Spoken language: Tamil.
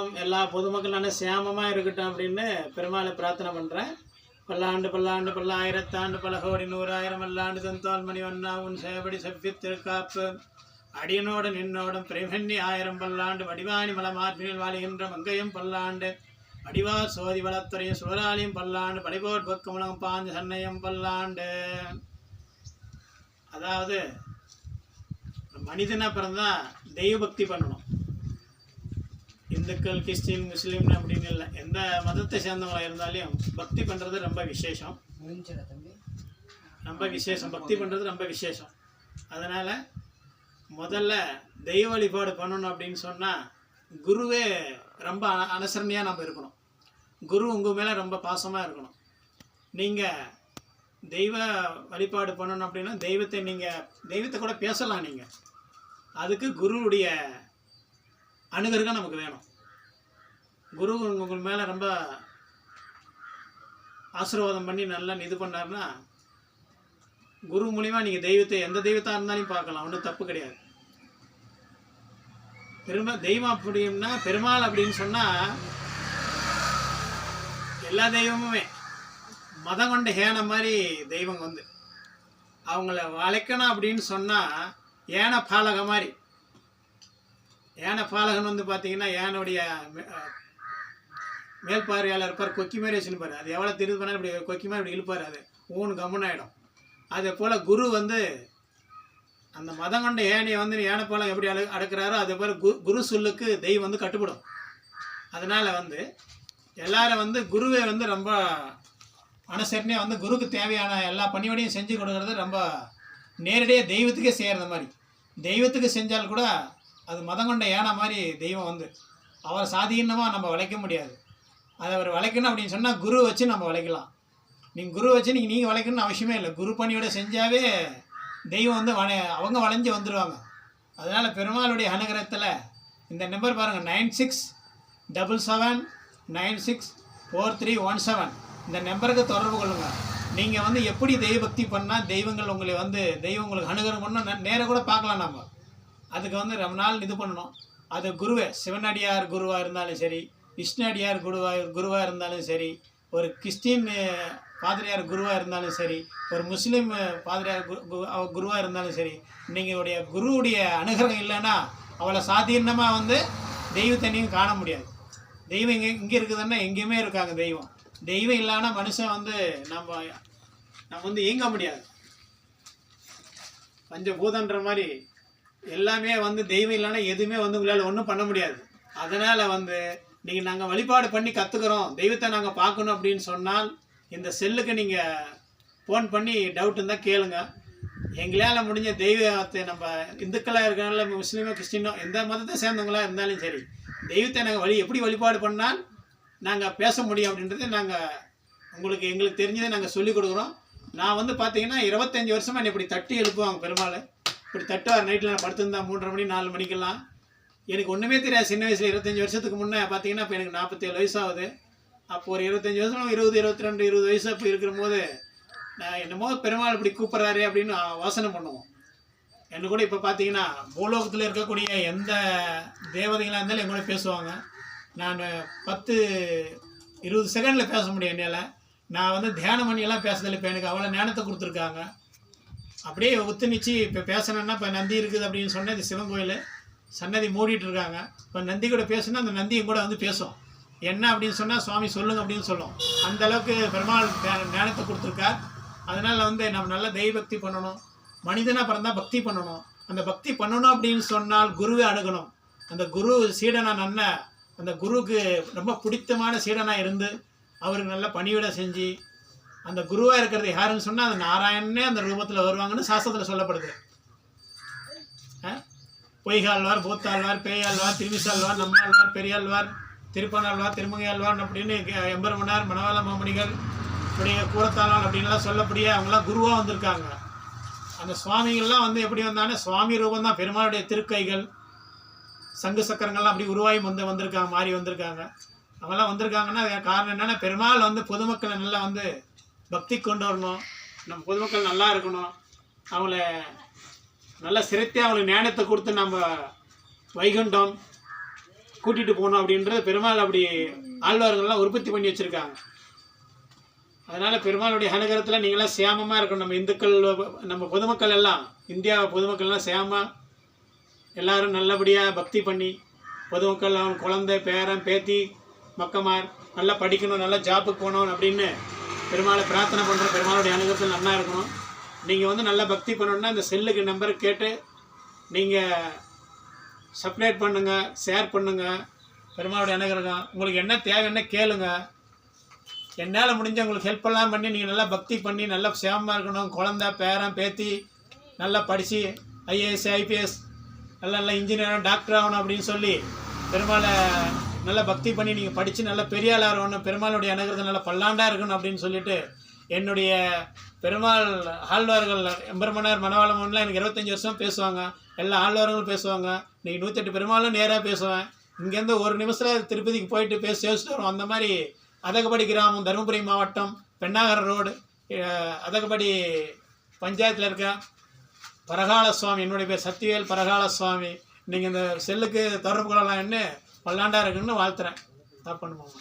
உலகம் எல்லா பொதுமக்கள் நல்ல சேமமாக இருக்கட்டும் அப்படின்னு பெருமாளை பிரார்த்தனை பண்ணுறேன். பல்லாண்டு பல்லாண்டு பல்லாயிரத்தாண்டு பல கோடி 100,000 அல்லாண்டு தந்தால் மணிவண்ணா உன் சேவடி செவ்வித்திருக்காப்பு அடியனோடு நின்னோடும் பிரமண்ணி 1000 பல்லாண்டு வடிவாணி மலமாற்றினில் வாழுகின்ற மங்கையும் பல்லாண்டு வடிவார் சோதி வளத்துறையும் சுவராலியும் பல்லாண்டு படைபோர் பக்கமுலகம் பாஞ்ச சன்னையும் பல்லாண்டு. அதாவது மனிதனாக பிறந்தா தெய்வ பக்தி பண்ணணும். இந்துக்கள், கிறிஸ்டின், முஸ்லீம் அப்படின்னு இல்லை, எந்த மதத்தை சேர்ந்தவங்களாக இருந்தாலும் பக்தி பண்ணுறது ரொம்ப விசேஷம். பக்தி பண்ணுறது ரொம்ப விசேஷம். அதனால் முதல்ல தெய்வ வழிபாடு பண்ணணும் அப்படின்னு சொன்னால் குருவே ரொம்ப அனுசரணையாக நம்ம இருக்கணும். குரு உங்கள் மேலே ரொம்ப பாசமாக இருக்கணும். நீங்கள் தெய்வ வழிபாடு பண்ணணும் அப்படின்னா தெய்வத்தை கூட பேசலாம். நீங்கள் அதுக்கு குருவுடைய அனுகிரகம் நமக்கு வேணும். குரு உங்கள் மேலே ரொம்ப ஆசீர்வாதம் பண்ணி நல்லா இது பண்ணார்னா குரு மூலிமா நீங்கள் எந்த தெய்வத்தாக இருந்தாலும் பார்க்கலாம், ஒன்றும் தப்பு கிடையாது. தெய்வம் அப்படின்னா பெருமாள் அப்படின்னு சொன்னால் எல்லா தெய்வமுமே மதம் கொண்ட ஏனை மாதிரி தெய்வம் அவங்கள வளைக்கணும் அப்படின்னு சொன்னால் ஏனை பாலக மாதிரி. யானை பாலகன் பார்த்தீங்கன்னா யானுடைய மேல்பார்வையாளர் இருப்பார், கொக்கி மாதிரி வச்சுருப்பார். அது எவ்வளோ தெரிஞ்சு பண்ணால் இப்படி கொக்கி மாதிரி இப்படி இழுப்பார், அது ஊனு கம்முன்னு ஆகிடும். அதே போல் குரு அந்த மதம் கொண்ட யானையை யானை பாலகம் எப்படி அடக்கிறாரோ அதே போல் குரு சொல்லுக்கு தெய்வம் கட்டுப்படும். அதனால் எல்லாரும் குருவை ரொம்ப அனுசரணையாக குருக்கு தேவையான எல்லா பணியோடையும் செஞ்சு கொடுக்கறது ரொம்ப நேரடியாக தெய்வத்துக்கே செய்கிறது மாதிரி. தெய்வத்துக்கு செஞ்சால் கூட அது மதம் கொண்ட ஏனா மாதிரி தெய்வம் அவரை சாதீனமாக நம்ம வளைக்க முடியாது. அதை அவர் வளைக்கணும் அப்படின்னு சொன்னால் குரு வச்சு நம்ம வளைக்கலாம். நீங்கள் குரு வச்சு நீங்கள் வளைக்கணும்னு அவசியமே இல்லை. குரு பணியோட செஞ்சாவே தெய்வம் அவங்க வளைஞ்சு வந்துடுவாங்க. அதனால் பெருமாளுடைய அனுகிரகத்தில் இந்த நம்பர் பாருங்கள், 9677964317. இந்த நம்பருக்கு தொடர்பு கொள்ளுங்கள். நீங்கள் எப்படி தெய்வ பக்தி பண்ணால் தெய்வங்கள் உங்களை தெய்வம் உங்களுக்கு அனுகிரகம் பண்ணணும் நேராக கூட பார்க்கலாம். நம்ம அதுக்கு ரொம்ப நாள் இது பண்ணணும். அது குருவே சிவனடியார் குருவாக இருந்தாலும் சரி, விஷ்ணு அடியார் குருவாக இருந்தாலும் சரி, ஒரு கிறிஸ்டின் பாதிரியார் குருவாக இருந்தாலும் சரி, ஒரு முஸ்லீம் பாதிரியார் குருவாக இருந்தாலும் சரி, நீங்களுடைய குருவுடைய அனுகிரகம் இல்லைன்னா அவளை சாதீனமாக தெய்வத்தை நீங்கள் காண முடியாது. தெய்வம் இங்கே இருக்குதுன்னா எங்கேயுமே இருக்காங்க. தெய்வம் இல்லைன்னா மனுஷன் நம்ம இயங்க முடியாது. பஞ்சபூதன்ற மாதிரி எல்லாமே தெய்வம் இல்லைன்னா எதுவுமே உங்களால் ஒன்றும் பண்ண முடியாது. அதனால் நீங்கள் நாங்கள் வழிபாடு பண்ணி கற்றுக்குறோம், தெய்வத்தை நாங்கள் பார்க்கணும் அப்படின்னு சொன்னால் இந்த செல்லுக்கு நீங்கள் ஃபோன் பண்ணி டவுட் இருந்தால் கேளுங்க. எங்களால் முடிஞ்ச தெய்வத்தை நம்ம இந்துக்களாக இருக்கிறனால முஸ்லீமோ கிறிஸ்டினோ எந்த மதத்தை சேர்ந்தவங்களாக இருந்தாலும் சரி, தெய்வத்தை நாங்கள் எப்படி வழிபாடு பண்ணால் நாங்கள் பேச முடியும் அப்படின்றது எங்களுக்கு தெரிஞ்சதை நாங்கள் சொல்லிக் கொடுக்குறோம். நான் பார்த்தீங்கன்னா 25 வருஷமாக என்னை இப்படி தட்டி எழுப்புவாங்க. பெருமாள் இப்படி தட்டுவார். நைட்டில் நான் படுத்திருந்தேன் 3:30 மணி 4 மணிக்கெல்லாம். எனக்கு ஒன்றுமே தெரியாது. சின்ன வயசில் 25 வருஷத்துக்கு முன்னே பார்த்தீங்கன்னா இப்போ எனக்கு 47 வயசாகுது. அப்போ ஒரு 25 வருஷம் 20, 22, 20 வயசு அப்போ இருக்கிறபோது நான் என்னமோ பெருமாள் இப்படி கூப்பிட்றாரு அப்படின்னு வாசனை பண்ணுவோம். என்ன கூட இப்போ பார்த்தீங்கன்னா பூலோகத்தில் இருக்கக்கூடிய எந்த தேவதைகளாக இருந்தாலும் என் கூட பேசுவாங்க. நான் 10-20 செகண்டில் பேச முடியும் என்னால். நான் தியானம் பண்ணியெல்லாம் பேசுறதில்லை. இப்போ எனக்கு அவ்வளோ ஞானத்தை கொடுத்துருக்காங்க. அப்படியே ஒத்துணிச்சு இப்போ பேசணுன்னா இப்போ நந்தி இருக்குது அப்படின்னு சொன்னால் இது சிவன் கோயில் சன்னதி மூடிட்டு இருக்காங்க. இப்போ நந்தி கூட பேசுனா அந்த நந்தியும் கூட பேசும். என்ன அப்படின்னு சொன்னால் சுவாமி சொல்லுங்க அப்படின்னு சொல்லும். அந்தளவுக்கு பெருமாள் ஞானத்தை கொடுத்துருக்கார். அதனால் நம்ம நல்ல தெய்வ பக்தி பண்ணணும். மனிதனாக பிறந்தால் பக்தி பண்ணணும். அந்த பக்தி பண்ணணும் அப்படின்னு சொன்னால் குருவை அணுகணும். அந்த குரு சீடனாக அந்த குருவுக்கு ரொம்ப பிடித்தமான சீடனாக இருந்து அவருக்கு நல்ல பணிவிட செஞ்சு அந்த குருவாக இருக்கிறது யாருன்னு சொன்னால் அந்த நாராயணனே அந்த ரூபத்தில் வருவாங்கன்னு சாஸ்திரத்தில் சொல்லப்படுது. பொய்கால்வார், பூத்தாழ்வார், பேயாழ்வார், திருவிசாழ்வார், நம்மாழ்வார், பெரியாழ்வார், திருப்பனாழ்வார், திருமங்கையாழ்வார் அப்படின்னு எம்பெருமனார், மணவாள மாமணிகள், இப்படி கூரத்தாழ்வார் அப்படின்லாம் சொல்லப்படியே அவங்களாம் குருவாக வந்திருக்காங்க. அந்த சுவாமிகள்லாம் எப்படி வந்தாங்கன்னா சுவாமி ரூபம் தான். பெருமாளுடைய திருக்கைகள், சங்கு சக்கரங்கள்லாம் அப்படி உருவாகி வந்திருக்காங்க, மாறி வந்திருக்காங்க. அவங்களாம் வந்திருக்காங்கன்னா காரணம் என்னென்னா பெருமாள் பொதுமக்களை நல்லா பக்தி கொண்டு வரணும். நம்ம பொதுமக்கள் நல்லா இருக்கணும். அவங்கள நல்லா சிரத்தி அவங்களுக்கு ஞானத்தை கொடுத்து நம்ம வைகுண்டம் கூட்டிகிட்டு போகணும் அப்படின்றது பெருமாள் அப்படி ஆழ்வார்கள்லாம் உற்பத்தி பண்ணி வச்சுருக்காங்க. அதனால் பெருமாளுடைய அனுகிரகத்தில் நீங்களாம் சேமமாக இருக்கணும். நம்ம இந்துக்கள், நம்ம பொதுமக்கள் எல்லாம், இந்தியா பொதுமக்கள் எல்லாம் சேமமாக எல்லோரும் நல்லபடியாக பக்தி பண்ணி, பொதுமக்கள் அவங்க குழந்தை பேரன் பேத்தி மக்கமார் நல்லா படிக்கணும், நல்லா ஜாப்புக்கு போகணும் அப்படின்னு பெருமாளை பிரார்த்தனை பண்ணுற. பெருமாளுடைய அனுகிரகத்தில் நல்லா இருக்கணும். நீங்கள் வந்து நல்லா பக்தி பண்ணணுன்னா இந்த செல்லுக்கு நம்பரை கேட்டு நீங்கள் சப்ஸ்கிரைப் பண்ணுங்கள், ஷேர் பண்ணுங்கள். பெருமாளுடைய அனுகிரகம் உங்களுக்கு என்ன தேவைன்னு கேளுங்க. என்னால் முடிஞ்ச உங்களுக்கு ஹெல்ப்பெல்லாம் பண்ணி நீங்கள் நல்லா பக்தி பண்ணி நல்லா சேமமாக இருக்கணும். குழந்த பேரன் பேத்தி நல்லா படித்து ஐஏஎஸ் ஐபிஎஸ் நல்லா இன்ஜினியர் டாக்டர் ஆகணும் அப்படின்னு சொல்லி பெருமாளை நல்லா பக்தி பண்ணி நீங்கள் படித்து நல்லா பெரிய ஆளாக இருக்கணும். பெருமாளுடைய அனுகிரகம் நல்லா பல்லாண்டாக இருக்கணும் அப்படின்னு சொல்லிட்டு என்னுடைய பெருமாள் ஆழ்வார்கள் எம்பெருமானார் மணவாளம்லாம் எனக்கு 25 வருஷம் பேசுவாங்க. எல்லா ஆழ்வார்களும் பேசுவாங்க. இன்றைக்கி 108 பெருமாளும் நேராக பேசுவேன். இங்கேருந்து ஒரு நிமிஷத்தில் திருப்பதிக்கு போயிட்டு பேசிட்டு வரும். அந்த மாதிரி அதகபடி கிராமம், தருமபுரி மாவட்டம், பெண்ணாகரம் ரோடு, அதகபடி பஞ்சாயத்தில் இருக்க பரகால சுவாமி. என்னுடைய பேர் சத்திவேல் பரகால சுவாமி. நீங்கள் இந்த செல்லுக்கு தொடர்பு கொள்ளலாம்னு பல்லாண்டாக இருக்குன்னு வாழ்த்துறேன். தப்பு பண்ணுவோம்.